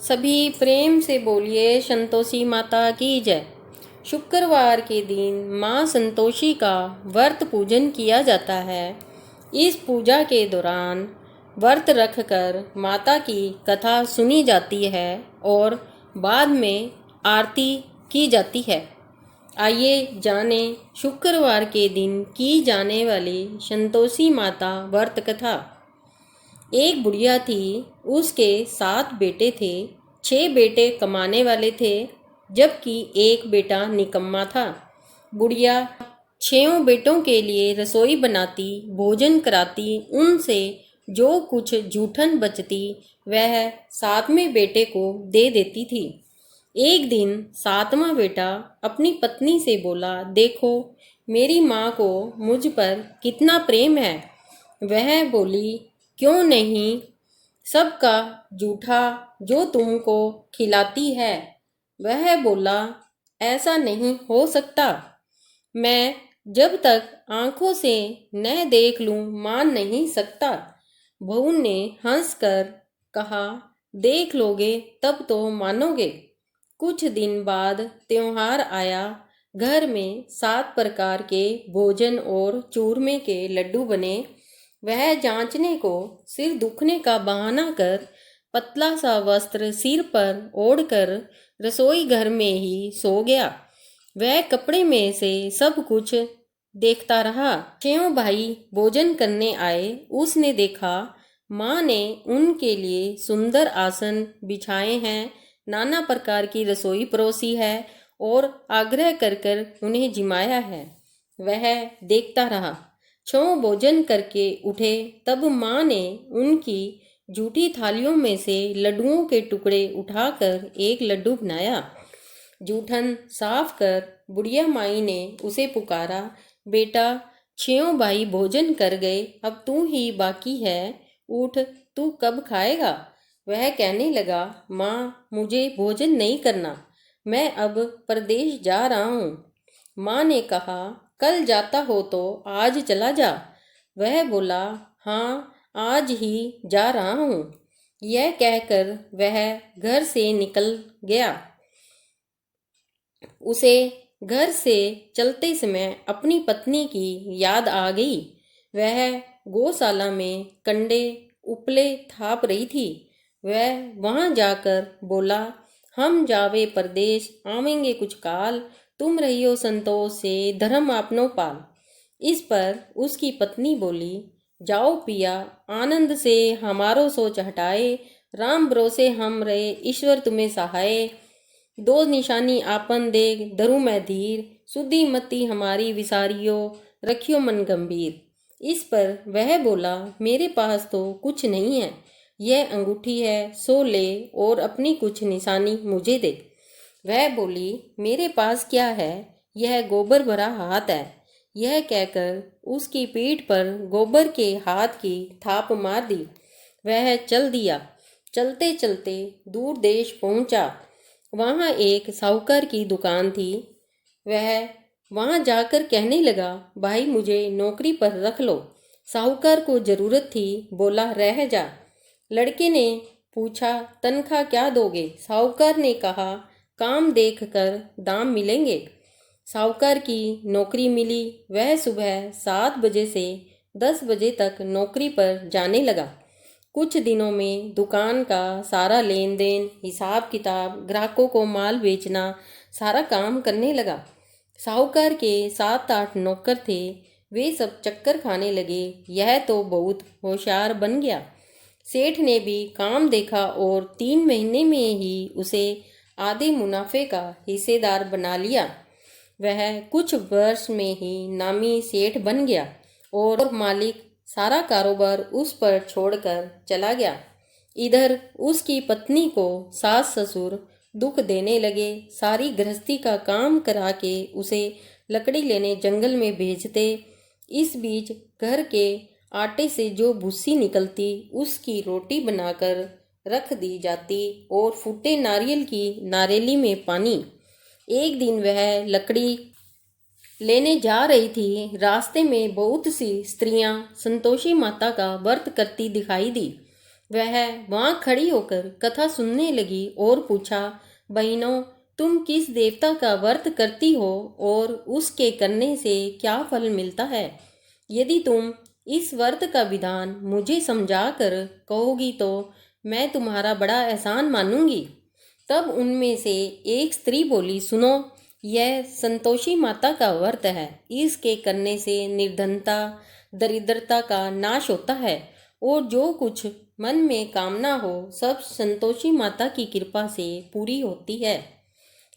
सभी प्रेम से बोलिए संतोषी माता की जय। शुक्रवार के दिन माँ संतोषी का व्रत पूजन किया जाता है। इस पूजा के दौरान व्रत रखकर माता की कथा सुनी जाती है और बाद में आरती की जाती है। आइए जाने शुक्रवार के दिन की जाने वाली संतोषी माता व्रत कथा। एक बुढ़िया थी, उसके 7 बेटे थे। 6 बेटे कमाने वाले थे, जबकि एक बेटा निकम्मा था। बुढ़िया 6 बेटों के लिए रसोई बनाती, भोजन कराती, उनसे जो कुछ जूठन बचती वह 7वें बेटे को दे देती थी। एक दिन 7वां बेटा अपनी पत्नी से बोला, देखो मेरी माँ को मुझ पर कितना प्रेम है। वह बोली, क्यों नहीं, सबका जूठा जो तुमको खिलाती है। वह बोला, ऐसा नहीं हो सकता, मैं जब तक आंखों से न देख लूं मान नहीं सकता। बहू ने हंसकर कहा, देख लोगे तब तो मानोगे। कुछ दिन बाद त्योहार आया। घर में 7 प्रकार के भोजन और चूरमे के लड्डू बने। वह जांचने को सिर दुखने का बहाना कर पतला सा वस्त्र सिर पर ओढ़कर रसोई घर में ही सो गया। वह कपड़े में से सब कुछ देखता रहा। 6 भाई भोजन करने आए। उसने देखा माँ ने उनके लिए सुंदर आसन बिछाए हैं, नाना प्रकार की रसोई परोसी है और आग्रह कर कर उन्हें जिमाया है। वह देखता रहा। 6 भोजन करके उठे तब माँ ने उनकी जूठी थालियों में से लड्डुओं के टुकड़े उठाकर एक लड्डू बनाया। जूठन साफ कर बुढ़िया माई ने उसे पुकारा, बेटा 6 भाई भोजन कर गए, अब तू ही बाकी है, उठ, तू कब खाएगा। वह कहने लगा, माँ मुझे भोजन नहीं करना, मैं अब परदेश जा रहा हूँ। माँ ने कहा, कल जाता हो तो आज चला जा। वह बोला, हाँ आज ही जा रहा हूँ। यह कहकर वह घर से निकल गया। उसे घर से चलते समय अपनी पत्नी की याद आ गई। वह गौशाला में कंडे उपले थाप रही थी। वह वहां जाकर बोला, हम जावे परदेश, आवेंगे कुछ काल, तुम रहियो संतोष से, धर्म आपनो पाल। इस पर उसकी पत्नी बोली, जाओ पिया, आनंद से हमारो सोच हटाए, राम भरोसे हम रहे, ईश्वर तुम्हें सहाय। 2 निशानी आपन देख, धरु मैं धीर, सुधी मति हमारी विसारियो, रखियो मन गंभीर। इस पर वह बोला, मेरे पास तो कुछ नहीं है, यह अंगूठी है, सो ले और अपनी कुछ निशानी मुझे दे। वह बोली, मेरे पास क्या है, यह गोबर भरा हाथ है। यह कहकर उसकी पीठ पर गोबर के हाथ की थाप मार दी। वह चल दिया। चलते चलते दूर देश पहुंचा। वहां एक साहूकार की दुकान थी। वह वहां जाकर कहने लगा, भाई मुझे नौकरी पर रख लो। साहूकार को जरूरत थी, बोला रह जा। लड़के ने पूछा, तनख्वाह क्या दोगे। साहूकार ने कहा, काम देख कर दाम मिलेंगे। साहूकार की नौकरी मिली। वह सुबह 7 बजे से 10 बजे तक नौकरी पर जाने लगा। कुछ दिनों में दुकान का सारा लेन देन, हिसाब किताब, ग्राहकों को माल बेचना, सारा काम करने लगा। साहूकार के 7-8 नौकर थे। वे सब चक्कर खाने लगे, यह तो बहुत होशियार बन गया। सेठ ने भी काम देखा और 3 महीने में ही उसे आधे मुनाफे का हिस्सेदार बना लिया। वह कुछ वर्ष में ही नामी सेठ बन गया और मालिक सारा कारोबार उस पर छोड़कर चला गया। इधर उसकी पत्नी को सास ससुर दुख देने लगे। सारी गृहस्थी का काम करा के उसे लकड़ी लेने जंगल में भेजते। इस बीच घर के आटे से जो भूसी निकलती उसकी रोटी बनाकर रख दी जाती और फूटे नारियल की नारेली में पानी। एक दिन वह लकड़ी लेने जा रही थी। रास्ते में बहुत सी स्त्रियां संतोषी माता का व्रत करती दिखाई दी। वह वहाँ खड़ी होकर कथा सुनने लगी और पूछा, बहनों, तुम किस देवता का व्रत करती हो और उसके करने से क्या फल मिलता है? यदि तुम इस व्रत का विधान मुझे समझा कर कहोगी तो मैं तुम्हारा बड़ा एहसान मानूंगी। तब उनमें से एक स्त्री बोली, सुनो, यह संतोषी माता का व्रत है। इसके करने से निर्धनता, दरिद्रता का नाश होता है और जो कुछ मन में कामना हो सब संतोषी माता की कृपा से पूरी होती है।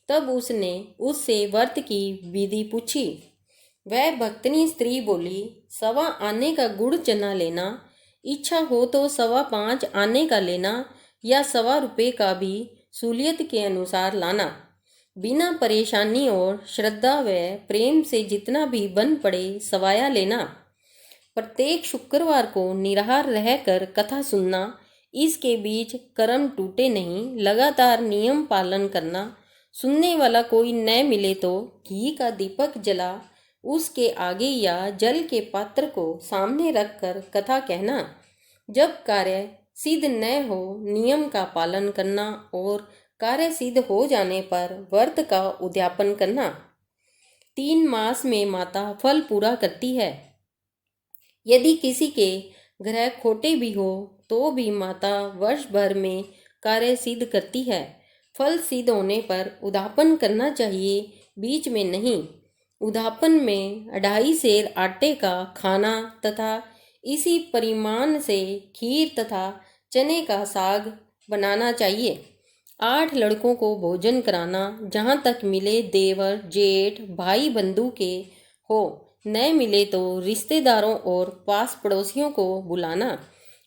तब उसने उससे व्रत की विधि पूछी। वह भक्तनी स्त्री बोली, 1.25 आने का गुड़ चना लेना, इच्छा हो तो 5.25 आने का लेना या 1.25 रुपये का भी सूलियत के अनुसार लाना। बिना परेशानी और श्रद्धा व प्रेम से जितना भी बन पड़े सवाया लेना। प्रत्येक शुक्रवार को निराहार रहकर कथा सुनना। इसके बीच कर्म टूटे नहीं, लगातार नियम पालन करना। सुनने वाला कोई न मिले तो घी का दीपक जला उसके आगे या जल के पात्र को सामने रखकर कथा कहना। जब कार्य सिद्ध न हो नियम का पालन करना और कार्य सिद्ध हो जाने पर व्रत का उद्यापन करना। 3 मास में माता फल पूरा करती है। यदि किसी के ग्रह खोटे भी हो तो भी माता वर्ष भर में कार्य सिद्ध करती है। फल सिद्ध होने पर उद्यापन करना चाहिए, बीच में नहीं। उद्यापन में 2.5 सेर आटे का खाना तथा इसी परिमाण से खीर तथा चने का साग बनाना चाहिए। 8 लड़कों को भोजन कराना, जहाँ तक मिले देवर, जेठ, भाई बंधु के हो, न मिले तो रिश्तेदारों और पास पड़ोसियों को बुलाना।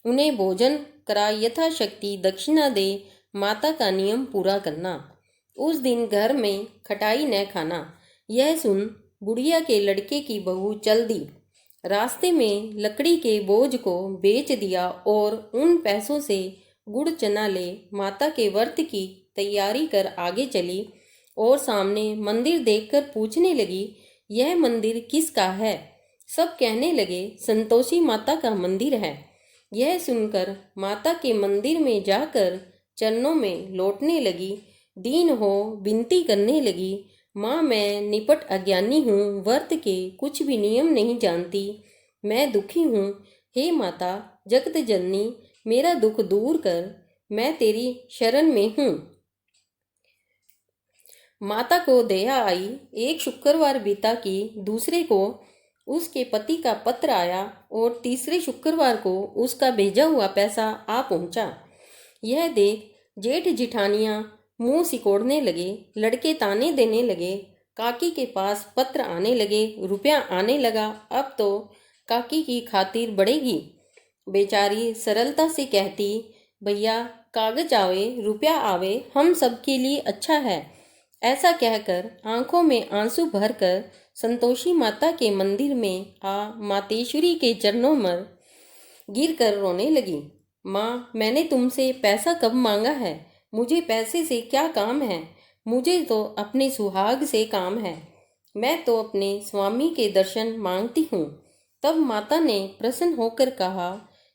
उन्हें भोजन करा यथाशक्ति दक्षिणा दे माता का नियम पूरा करना। उस दिन घर में खटाई न खाना। यह सुन बुढ़िया के लड़के की बहू चल दी। रास्ते में लकड़ी के बोझ को बेच दिया और उन पैसों से गुड़ चना ले माता के व्रत की तैयारी कर आगे चली और सामने मंदिर देखकर पूछने लगी, यह मंदिर किसका है? सब कहने लगे, संतोषी माता का मंदिर है। यह सुनकर माता के मंदिर में जाकर चरणों में लौटने लगी। दीन हो विनती करने लगी, माँ, मैं निपट अज्ञानी हूँ, व्रत के कुछ भी नियम नहीं जानती, मैं दुखी हूँ। हे माता जगत जननी, मेरा दुख दूर कर, मैं तेरी शरण में हूँ। माता को दया आई। एक शुक्रवार बीता कि दूसरे को उसके पति का पत्र आया और तीसरे शुक्रवार को उसका भेजा हुआ पैसा आ पहुंचा। यह देख जेठ जिठानियां मुंह सिकोड़ने लगे, लड़के ताने देने लगे। काकी के पास पत्र आने लगे, रुपया आने लगा, अब तो काकी की खातिर बढ़ेगी। बेचारी सरलता से कहती, भैया कागज आवे रुपया आवे, हम सबके लिए अच्छा है। ऐसा कहकर आंखों में आंसू भरकर संतोषी माता के मंदिर में आ मातेश्वरी के चरणों में गिर कर रोने लगी। माँ, मैंने तुमसे पैसा कब मांगा है? मुझे पैसे से क्या काम है? मुझे तो अपने सुहाग से काम है। मैं तो अपने स्वामी के दर्शन मांगती हूँ। तब माता ने प्रसन्न होकर कहा,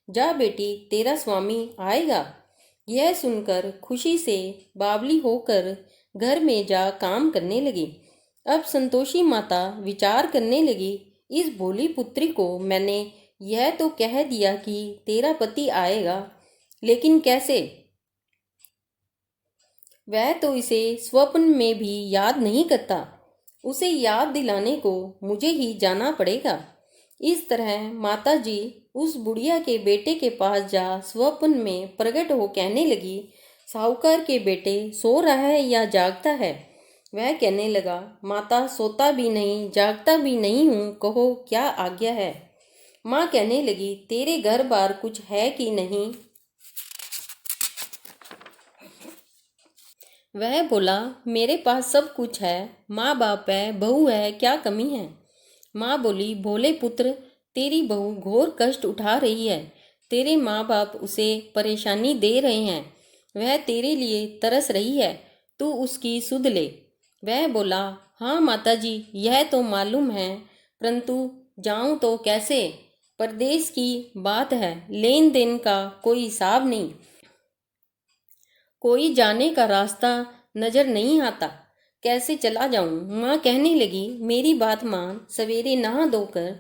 जा बेटी, तेरा स्वामी आएगा। यह सुनकर खुशी से बावली होकर घर में जा काम करने लगी। अब संतोषी माता विचार करने लगी, इस भोली पुत्री को मैंने यह तो कह दिया कि तेरा पति आएगा, लेकिन कैसे? वह तो इसे स्वप्न में भी याद नहीं करता। उसे याद दिलाने को मुझे ही जाना पड़ेगा। इस तरह माता जी उस बुढ़िया के बेटे के पास जा स्वप्न में प्रकट हो कहने लगी, साहूकार के बेटे सो रहा है या जागता है? वह कहने लगा, माता, सोता भी नहीं जागता भी नहीं हूँ, कहो क्या आज्ञा है? माँ कहने लगी, तेरे घर बार कुछ है कि नहीं? वह बोला, मेरे पास सब कुछ है, माँ बाप है, बहू है, क्या कमी है? माँ बोली, भोले पुत्र, तेरी बहू घोर कष्ट उठा रही है। तेरे माँ बाप उसे परेशानी दे रहे हैं। वह तेरे लिए तरस रही है, तू उसकी सुध ले। वह बोला, हाँ माता जी, यह तो मालूम है, परंतु जाऊं तो कैसे? परदेश की बात है, लेन देन का कोई हिसाब नहीं, कोई जाने का रास्ता नजर नहीं आता, कैसे चला जाऊं। माँ कहने लगी, मेरी बात मान, सवेरे नहा धोकर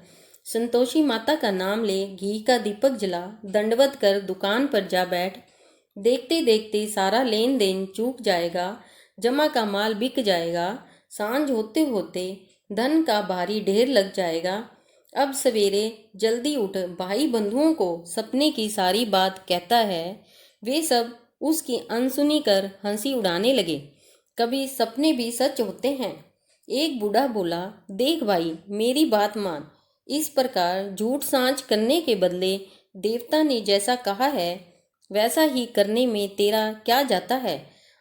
संतोषी माता का नाम ले, घी का दीपक जला, दंडवत कर दुकान पर जा बैठ। देखते देखते सारा लेन देन चूक जाएगा, जमा का माल बिक जाएगा, सांझ होते होते धन का भारी ढेर लग जाएगा। अब सवेरे जल्दी उठ, भाई बंधुओं को सपने की सारी बात कहता है। वे सब उसकी अनसुनी कर हंसी उड़ाने लगे। कभी सपने भी सच होते हैं। एक बूढ़ा बोला, देख भाई, मेरी बात मान, इस प्रकार झूठ सांझ करने के बदले देवता ने जैसा कहा है वैसा ही करने में तेरा क्या जाता है।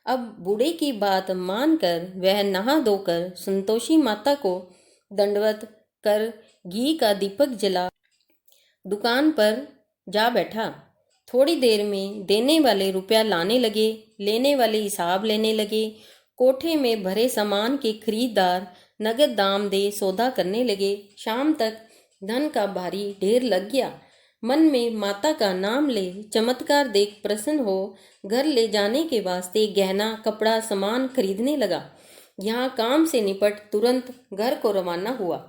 अब बूढ़े की बात मानकर वह नहा धोकर संतोषी माता को दंडवत कर घी का दीपक जला दुकान पर जा बैठा। थोड़ी देर में देने वाले रुपया लाने लगे, लेने वाले हिसाब लेने लगे। कोठे में भरे सामान के खरीदार नगद दाम दे सौदा करने लगे। शाम तक धन का भारी ढेर लग गया। मन में माता का नाम ले चमत्कार देख प्रसन्न हो घर ले जाने के वास्ते गहना कपड़ा सामान खरीदने लगा। यहाँ काम से निपट तुरंत घर को रवाना हुआ।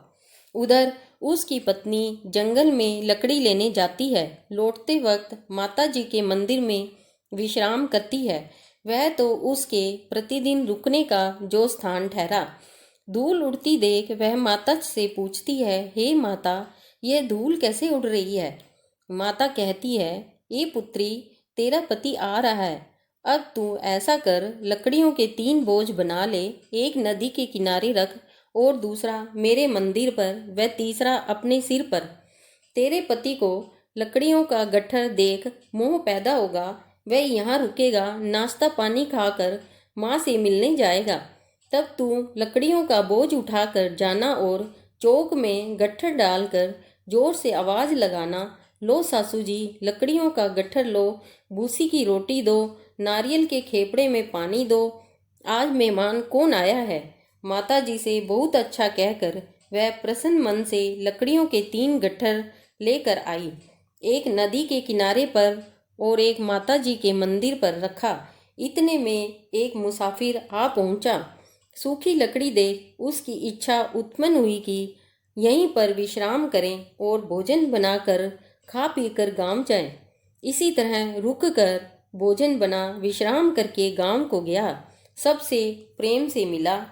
उधर उसकी पत्नी जंगल में लकड़ी लेने जाती है। लौटते वक्त माता जी के मंदिर में विश्राम करती है। वह तो उसके प्रतिदिन रुकने का जो स्थान ठहरा। धूल उड़ती देख वह माता से पूछती है, हे माता, यह धूल कैसे उड़ रही है। माता कहती है, ये पुत्री, तेरा पति आ रहा है। अब तू ऐसा कर, लकड़ियों के 3 बोझ बना ले, एक नदी के किनारे रख और दूसरा मेरे मंदिर पर व तीसरा अपने सिर पर। तेरे पति को लकड़ियों का गट्ठर देख मोह पैदा होगा, वह यहाँ रुकेगा, नाश्ता पानी खाकर माँ से मिलने जाएगा। तब तू लकड़ियों का बोझ उठाकर जाना और चौक में गट्ठर डालकर जोर से आवाज़ लगाना, लो सासू जी, लकड़ियों का गट्ठर लो, भूसी की रोटी दो, नारियल के खेपड़े में पानी दो, आज मेहमान कौन आया है। माता जी से बहुत अच्छा कहकर वह प्रसन्न मन से लकड़ियों के 3 गट्ठर लेकर आई। एक नदी के किनारे पर और एक माता जी के मंदिर पर रखा। इतने में एक मुसाफिर आ पहुंचा। सूखी लकड़ी देख उसकी इच्छा उत्पन्न हुई कि यहीं पर विश्राम करें और भोजन बनाकर खा पीकर गांव जाएं। इसी तरह रुक कर भोजन बना विश्राम करके गांव को गया। सबसे प्रेम से मिला।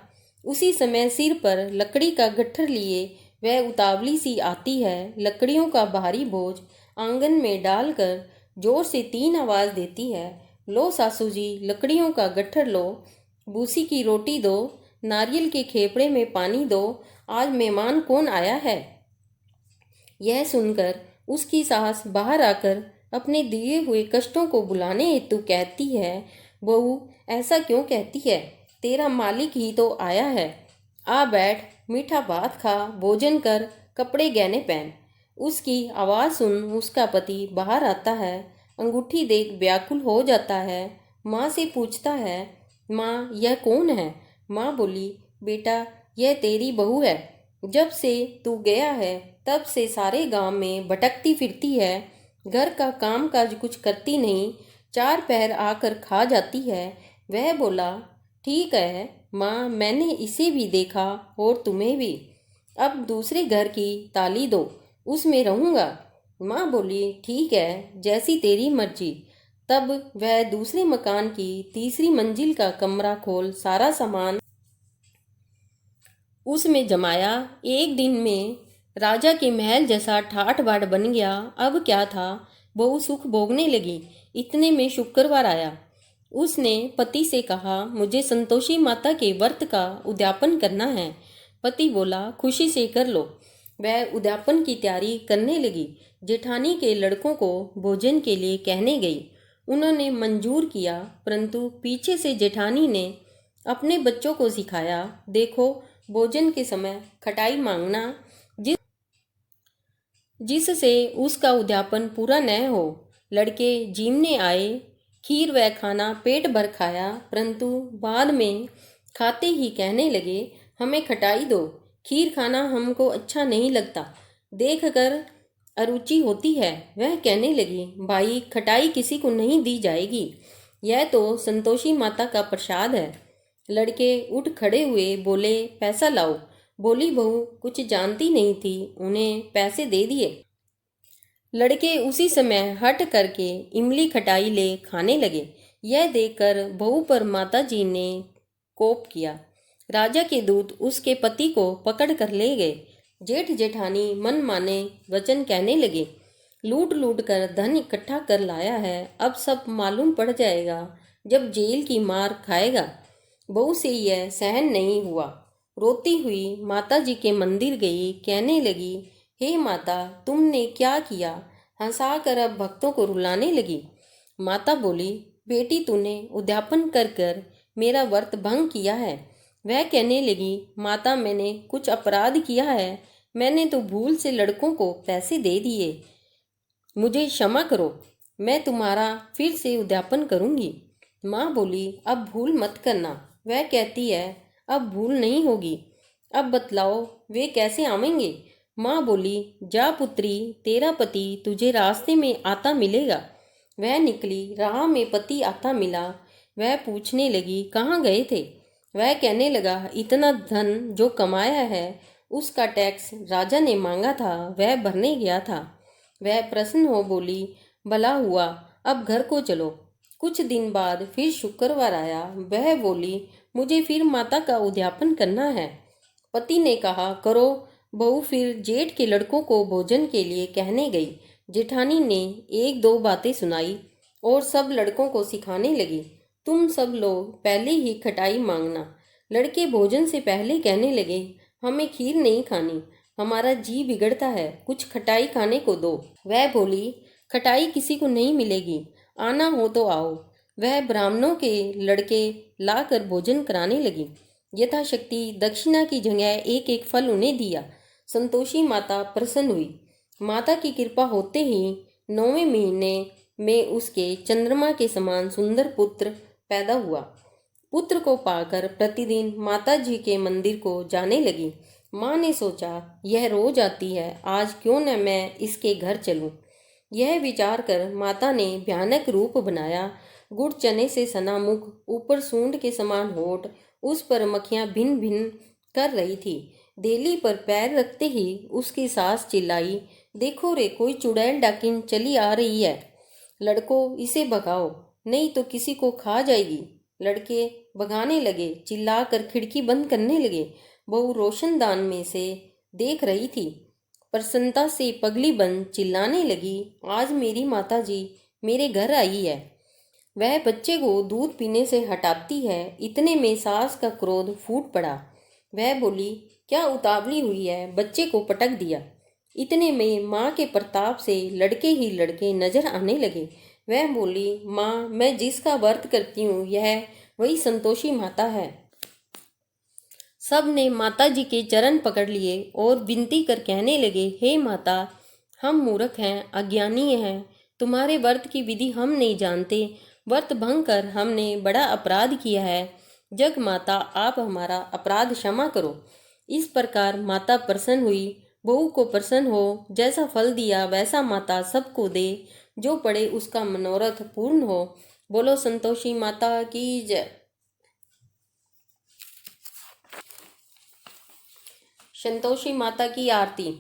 उसी समय सिर पर लकड़ी का गट्ठर लिए वह उतावली सी आती है। लकड़ियों का भारी बोझ आंगन में डालकर जोर से 3 आवाज़ देती है, लो सासू जी, लकड़ियों का गट्ठर लो, भूसी की रोटी दो, नारियल के खेपड़े में पानी दो, आज मेहमान कौन आया है। यह सुनकर उसकी सास बाहर आकर अपने दिए हुए कष्टों को बुलाने हेतु कहती है, बहू, ऐसा क्यों कहती है, तेरा मालिक ही तो आया है। आ बैठ, मीठा भात खा, भोजन कर, कपड़े गहने पहन। उसकी आवाज़ सुन उसका पति बाहर आता है। अंगूठी देख व्याकुल हो जाता है। माँ से पूछता है, माँ, यह कौन है। माँ बोली, बेटा, यह तेरी बहू है। जब से तू गया है तब से सारे गांव में भटकती फिरती है। घर का काम काज कुछ करती नहीं, 4 पहर आकर खा जाती है। वह बोला, ठीक है माँ, मैंने इसे भी देखा और तुम्हें भी। अब दूसरे घर की ताली दो, उसमें रहूँगा। माँ बोली, ठीक है, जैसी तेरी मर्जी। तब वह दूसरे मकान की तीसरी मंजिल का कमरा खोल सारा सामान उसमें जमाया। एक दिन में राजा के महल जैसा ठाठ बाट बन गया। अब क्या था, बहू सुख भोगने लगी। इतने में शुक्रवार आया। उसने पति से कहा, मुझे संतोषी माता के व्रत का उद्यापन करना है। पति बोला, खुशी से कर लो। वह उद्यापन की तैयारी करने लगी। जेठानी के लड़कों को भोजन के लिए कहने गई। उन्होंने मंजूर किया, परंतु पीछे से जेठानी ने अपने बच्चों को सिखाया, देखो, भोजन के समय खटाई मांगना, जिससे उसका उद्यापन पूरा न हो। लड़के जीमने आए, खीर व खाना पेट भर खाया, परंतु बाद में खाते ही कहने लगे, हमें खटाई दो, खीर खाना हमको अच्छा नहीं लगता। देखकर अरुचि होती है। वह कहने लगी, भाई खटाई किसी को नहीं दी जाएगी, यह तो संतोषी माता का प्रसाद है। लड़के उठ खड़े हुए बोले, पैसा लाओ। बोली बहू कुछ जानती नहीं थी, उन्हें पैसे दे दिए। लड़के उसी समय हट करके इमली खटाई ले खाने लगे। यह देखकर बहू पर माता जी ने कोप किया। राजा के दूत उसके पति को पकड़ कर ले गए। जेठ जेठानी मन माने वचन कहने लगे, लूट लूट कर धन इकट्ठा कर लाया है, अब सब मालूम पड़ जाएगा जब जेल की मार खाएगा। बहू से यह सहन नहीं हुआ। रोती हुई माता जी के मंदिर गई, कहने लगी, हे माता तुमने क्या किया? हंसाकर अब भक्तों को रुलाने लगी। माता बोली, बेटी तूने उद्यापन कर कर मेरा व्रत भंग किया है। वह कहने लगी, माता मैंने कुछ अपराध किया है, मैंने तो भूल से लड़कों को पैसे दे दिए, मुझे क्षमा करो, मैं तुम्हारा फिर से उद्यापन करूंगी। माँ बोली, अब भूल मत करना। वह कहती है, अब भूल नहीं होगी। अब बतलाओ वे कैसे आवेंगे? माँ बोली, जा पुत्री, तेरा पति तुझे रास्ते में आता मिलेगा। वह निकली, राह में पति आता मिला। वह पूछने लगी, कहाँ गए थे? वह कहने लगा, इतना धन जो कमाया है उसका टैक्स राजा ने मांगा था, वह भरने गया था। वह प्रसन्न हो बोली, भला हुआ, अब घर को चलो। कुछ दिन बाद फिर शुक्रवार आया। वह बोली, मुझे फिर माता का उद्यापन करना है। पति ने कहा, करो। बहू फिर जेठ के लड़कों को भोजन के लिए कहने गई। जेठानी ने एक दो बातें सुनाई और सब लड़कों को सिखाने लगी, तुम सब लोग पहले ही खटाई मांगना। लड़के भोजन से पहले कहने लगे, हमें खीर नहीं खानी, हमारा जी बिगड़ता है, कुछ खटाई खाने को दो। वह बोली, खटाई किसी को नहीं मिलेगी, आना हो तो आओ। वह ब्राह्मणों के लड़के लाकर भोजन कराने लगी। यथाशक्ति दक्षिणा की जगह एक एक फल उन्हें दिया। संतोषी माता प्रसन्न हुई। माता की कृपा होते ही 9वें महीने में उसके चंद्रमा के समान सुंदर पुत्र पैदा हुआ। पुत्र को पाकर प्रतिदिन माता जी के मंदिर को जाने लगी। माँ ने सोचा, यह रोज आती है, आज क्यों न मैं इसके घर चलूं। यह विचार कर माता ने भयानक रूप बनाया। गुड़ चने से सना मुख, ऊपर सूंड के समान होठ, उस पर मक्खियां भिन भिन कर रही थी। देली पर पैर रखते ही उसकी सास चिल्लाई, देखो रे, कोई चुड़ैल डाकिन चली आ रही है, लड़को इसे भगाओ, नहीं तो किसी को खा जाएगी। लड़के भगाने लगे, चिल्लाकर खिड़की बंद करने लगे। बहू रोशनदान में से देख रही थी। प्रसन्नता से पगली बंद चिल्लाने लगी, आज मेरी माता जी मेरे घर आई है। वह बच्चे को दूध पीने से हटाती है। इतने में सास का क्रोध फूट पड़ा। वह बोली, क्या उतावली हुई है, बच्चे को पटक दिया। इतने में माँ के प्रताप से लड़के ही लड़के नजर आने लगे। वह बोली, माँ मैं जिसका व्रत करती हूँ यह वही संतोषी माता है। सब ने माता जी के चरण पकड़ लिए और विनती कर कहने लगे, हे माता, हम मूर्ख हैं, अज्ञानी हैं, तुम्हारे व्रत की विधि हम नहीं जानते, व्रत भंग कर हमने बड़ा अपराध किया है, जग माता आप हमारा अपराध क्षमा करो। इस प्रकार माता प्रसन्न हुई। बहू को प्रसन्न हो, जैसा फल दिया वैसा माता सबको दे, जो पड़े उसका मनोरथ पूर्ण हो। बोलो संतोषी माता की जय। संतोषी माता की आरती।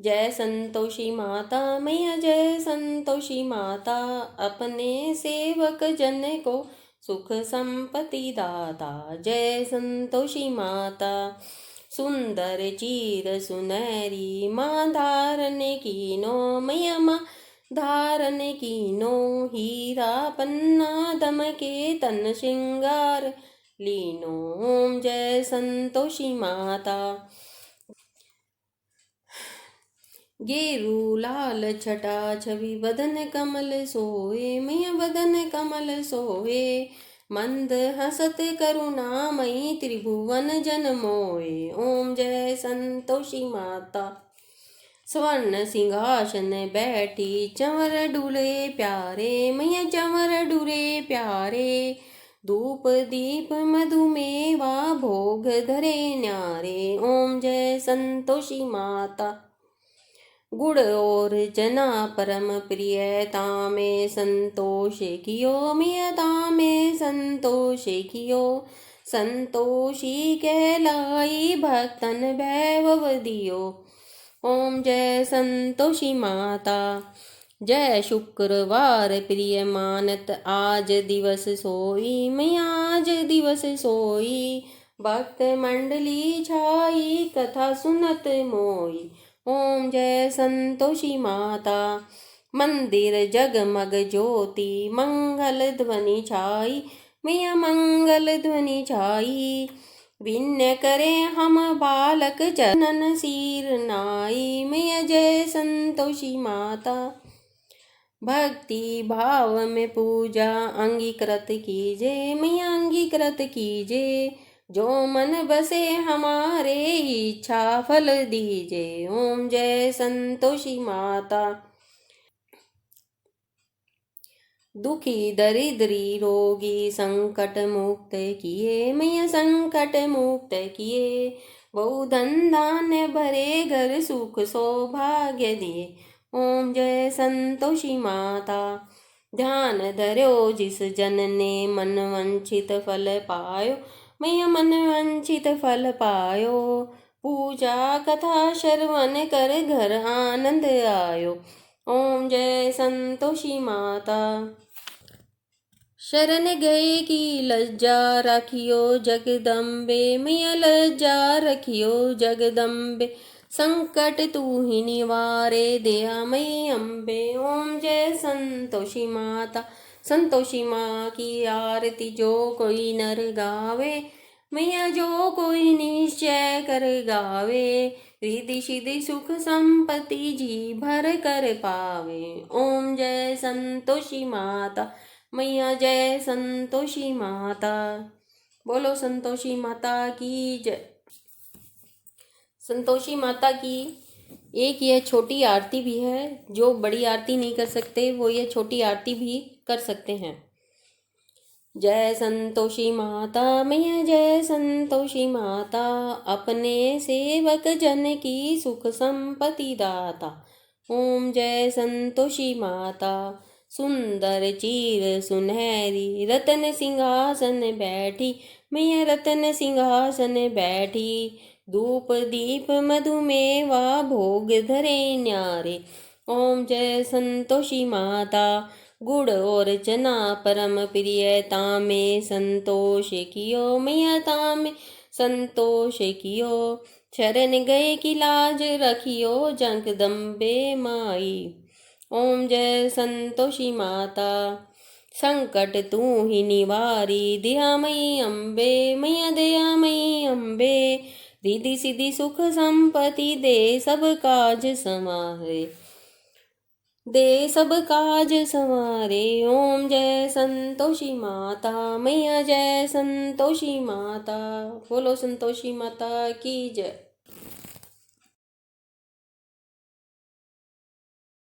जय संतोषी माता मैया, जय संतोषी माता, अपने सेवक जन को सुख संपत्ति दाता। जय संतोषी माता, सुंदर चीर सुनहरी माँ धारण कीनो, मैया माँ धारण कीनो, हीरा पन्ना दमके तन श्रृंगार लीनो। ओम जय संतोषी माता। गेरू लाल छटा छवि बदन कमल सोए, मैया बदन कमल सोए, मंद हसत करुणामयी त्रिभुवन जन मोए। ओम जय संतोषी माता। स्वर्ण सिंहासन बैठी चंवर डुले प्यारे, मैया चंवर डुले प्यारे, धूप दीप मधुमेवा भोग धरे न्यारे। ओम जय संतोषी माता। गुड़ और चना परम प्रिय, तामे संतोष कियो मिया तामे संतोष कियो। संतोषी कहलाई भक्तन वैभव दियो। ओम जय संतोषी माता। जय शुक्रवार प्रिय मानत, आज दिवस सोई मैया आज दिवस सोई। भक्त मंडली छाई, कथा सुनत मोई। ओम जय संतोषी माता। मंदिर जगमग ज्योति, मंगल ध्वनि छाई मैया मंगल ध्वनि छाई। विन्य करे हम बालक, चरणन सिर नाई मैया जय संतोषी माता। भक्ति भाव में पूजा अंगीकृत कीजे मैया अंगीकृत कीजे। जो मन बसे हमारे, इच्छा फल दीजे। ओम जय संतोषी माता। दुखी दरिद्री रोगी संकट मुक्त किए मैया संकट मुक्त किए। बहु धन धान्य भरे घर, सुख सौभाग्य दिए। ओम जय संतोषी माता। ध्यान धर्यो जिस जन ने, मन वंचित फल पायो मैया मन वंचित फल पायो। पूजा कथा श्रवण कर, घर आनंद आयो। ओम जय संतोषी माता। शरण गए की लज्जा रखियो जगदम्बे मैया लज्जा रखियो जगदम्बे। संकट तू ही निवारे, दया मई अम्बे। ओम जय संतोषी माता। संतोषी माँ की आरती जो कोई नर गावे मैया जो कोई निश्चय कर गावे। रिद्धि सिद्धि सुख संपत्ति जी भर कर पावे। ओम जय संतोषी माता मैया जय संतोषी माता। बोलो संतोषी माता की जय। संतोषी माता की एक यह छोटी आरती भी है, जो बड़ी आरती नहीं कर सकते वो ये छोटी आरती भी कर सकते हैं। जय संतोषी माता मैया जय संतोषी माता। अपने सेवक जन की सुख संपत्ति दाता। ओम जय संतोषी माता। सुंदर चीर सुनहरी, रतन सिंहासन बैठी मैया रतन सिंहासन बैठी। धूप दीप मधुमेवा, भोग धरे न्यारे। ओम जय संतोषी माता। गुड़ और चना परम प्रिय, तामे संतोष कियो मैया तामे संतोष कियो। शरण गए की लाज रखियो, जगदम्बे माई। ओम जय संतोषी माता। संकट तू ही निवारी, दयामयी अम्बे मैया दयामयी अम्बे। रिद्धि सिद्धि सुख संपत्ति दे, सब काज संवारे दे सब काज संवारे। ओम जय संतोषी माता मैया जय संतोषी माता। बोलो संतोषी माता की जय।